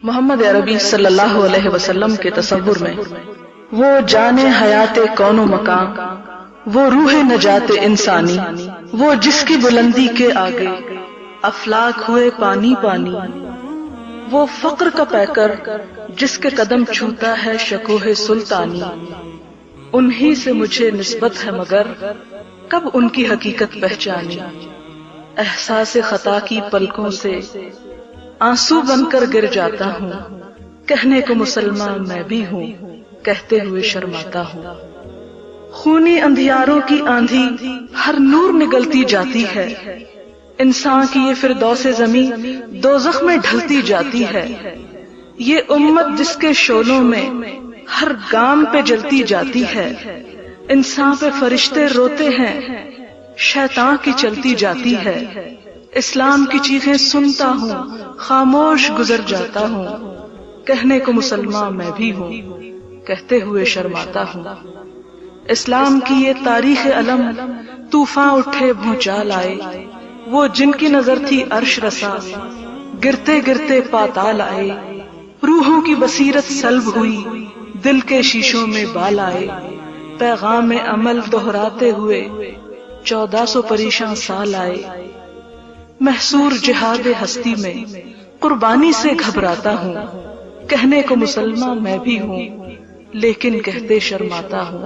محمد عربی صلی اللہ علیہ وسلم کے تصور میں وہ جانے حیات کون و مکان، وہ روح نجات انسانی، وہ جس کی بلندی کے آگے افلاک ہوئے پانی پانی، وہ فقر کا پیکر جس کے قدم چھوتا ہے شکوہ سلطانی، انہی سے مجھے نسبت ہے مگر کب ان کی حقیقت پہچانی، احساس خطا کی پلکوں سے آنسو بن کر گر جاتا ہوں، کہنے کو مسلمان میں بھی ہوں، کہتے ہوئے شرماتا ہوں، خونی اندھیاروں کی آندھی ہر نور نگلتی جاتی ہے، انسان کی یہ فردوس زمین دوزخ میں ڈھلتی جاتی ہے، یہ امت جس کے شعلوں میں ہر گام پہ جلتی جاتی ہے، انسان پہ فرشتے روتے ہیں، شیطان کی چلتی جاتی ہے، اسلام کی چیخیں سنتا ہوں، خاموش گزر جاتا ہوں، کہنے کو مسلمان میں بھی ہوں، کہتے ہوئے شرماتا ہوں، اسلام کی یہ تاریخ علم طوفان اٹھے بھونچال آئے، وہ جن کی نظر تھی عرش رسا گرتے گرتے پاتال آئے، روحوں کی بصیرت سلب ہوئی دل کے شیشوں میں بال آئے، پیغام عمل دہراتے ہوئے 1400 پریشان سال آئے، محصور جہاد ہستی میں قربانی سے گھبراتا ہوں، کہنے کو مسلمان میں بھی ہوں، لیکن کہتے شرماتا ہوں،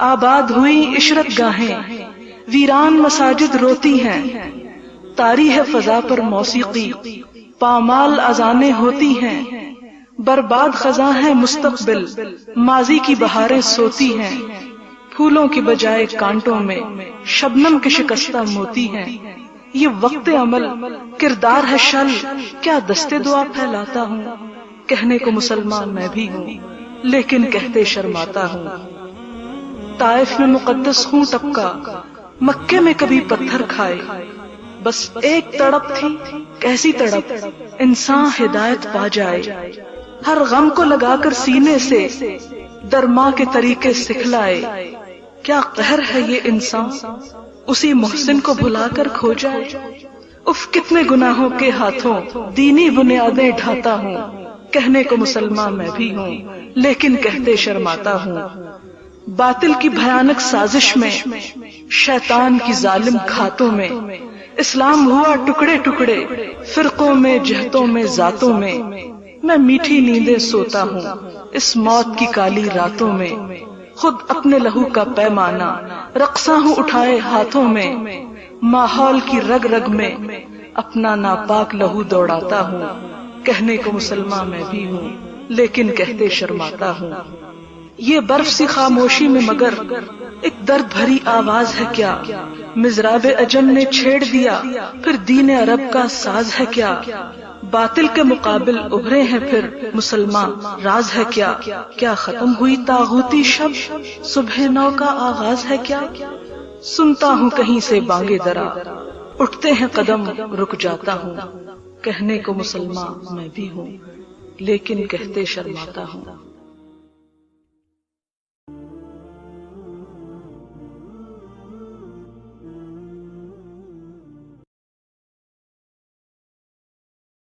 آباد ہوئی عشرت گاہیں ویران مساجد روتی ہیں، طاری ہے فضا پر موسیقی پامال اذانیں ہوتی ہیں، برباد خزاں ہے مستقبل ماضی کی بہاریں سوتی ہیں، پھولوں کی بجائے کانٹوں میں شبنم کے شکستہ موتی ہیں، یہ وقت عمل کردار ہے شل کیا دستے دعا پھیلاتا ہوں، کہنے کو مسلمان میں بھی ہوں، لیکن کہتے شرماتا ہوں، طائف میں مقدس خون ٹپکا مکے میں کبھی پتھر کھائے، بس ایک تڑپ تھی کیسی تڑپ انسان ہدایت پا جائے، ہر غم کو لگا کر سینے سے درما کے طریقے سکھلائے، کیا قہر ہے یہ انسان اسی محسن کو بھلا کر کھو جائے، اف کتنے گناہوں کے ہاتھوں دینی بنیادیں ڈھاتا ہوں، کہنے کو مسلمان میں بھی ہوں، لیکن کہتے شرماتا ہوں، باطل کی بھیانک سازش میں شیطان کی ظالم گھاتوں میں اسلام ہوا ٹکڑے ٹکڑے فرقوں میں جہتوں میں ذاتوں میں میٹھی نیندیں سوتا ہوں اس موت کی کالی راتوں میں، خود اپنے لہو کا پیمانہ رقصاں ہوں اٹھائے ہاتھوں میں، ماحول کی رگ رگ میں اپنا ناپاک لہو دوڑاتا ہوں، کہنے کو مسلمان میں بھی ہوں، لیکن کہتے شرماتا ہوں، یہ برف سی خاموشی میں مگر ایک درد بھری آواز ہے کیا، مزراب عجم نے چھیڑ دیا پھر دین عرب کا ساز ہے کیا، باطل کے مقابل ابھرے ہیں پھر مسلمان راز ہے کیا، کیا ختم ہوئی طاغوتی شب صبح نو کا آغاز ہے کیا، سنتا ہوں کہیں سے بانگے درا اٹھتے ہیں قدم رک جاتا ہوں، کہنے کو مسلمان میں بھی ہوں، لیکن کہتے شرماتا ہوں۔